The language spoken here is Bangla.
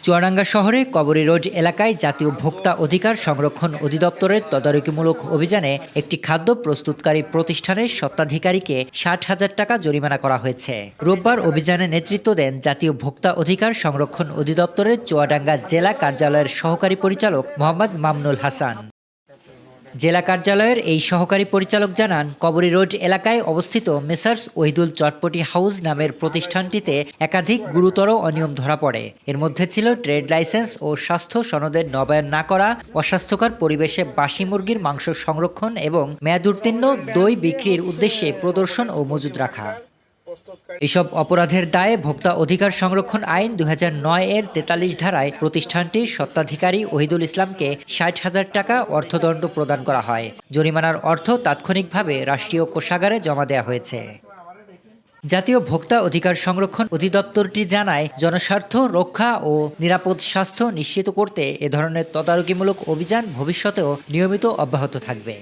চুয়াডাঙ্গা শহরে কবরী রোড এলাকায় জাতীয় ভোক্তা অধিকার সংরক্ষণ অধিদপ্তরের তদারকিমূলক অভিযানে একটি খাদ্য প্রস্তুতকারী প্রতিষ্ঠানের স্বত্বাধিকারীকে ৬০,০০০ টাকা জরিমানা করা হয়েছে। রোববার অভিযানে নেতৃত্ব দেন জাতীয় ভোক্তা অধিকার সংরক্ষণ অধিদপ্তরের চুয়াডাঙ্গা জেলা কার্যালয়ের সহকারী পরিচালক মোহাম্মদ মামুনুল হাসান। জেলা কার্যালয়ের এই সহকারী পরিচালক জানান, কবরী রোড এলাকায় অবস্থিত মেসার্স ওহিদুল চটপটি হাউস নামের প্রতিষ্ঠানটিতে একাধিক গুরুতর অনিয়ম ধরা পড়ে। এর মধ্যে ছিল ট্রেড লাইসেন্স ও স্বাস্থ্য সনদের নবায়ন না করা, অস্বাস্থ্যকর পরিবেশে বাসি মুরগির মাংস সংরক্ষণ এবং মেয়াদোত্তীর্ণ দই বিক্রির উদ্দেশ্যে প্রদর্শন ও মজুদ রাখা। এসব অপরাধের দায়ে ভোক্তা অধিকার সংরক্ষণ আইন ২০০৯ এর ৪৩ ধারায় প্রতিষ্ঠানটির স্বত্বাধিকারী ওহিদুল ইসলামকে ৬০,০০০ টাকা অর্থদণ্ড প্রদান করা হয়। জরিমানার অর্থ তাৎক্ষণিকভাবে রাষ্ট্রীয় কোষাগারে জমা দেওয়া হয়েছে। জাতীয় ভোক্তা অধিকার সংরক্ষণ অধিদপ্তরটি জানায়, জনস্বার্থ রক্ষা ও নিরাপদ স্বাস্থ্য নিশ্চিত করতে এ ধরনের তদারকিমূলক অভিযান ভবিষ্যতেও নিয়মিত অব্যাহত থাকবে।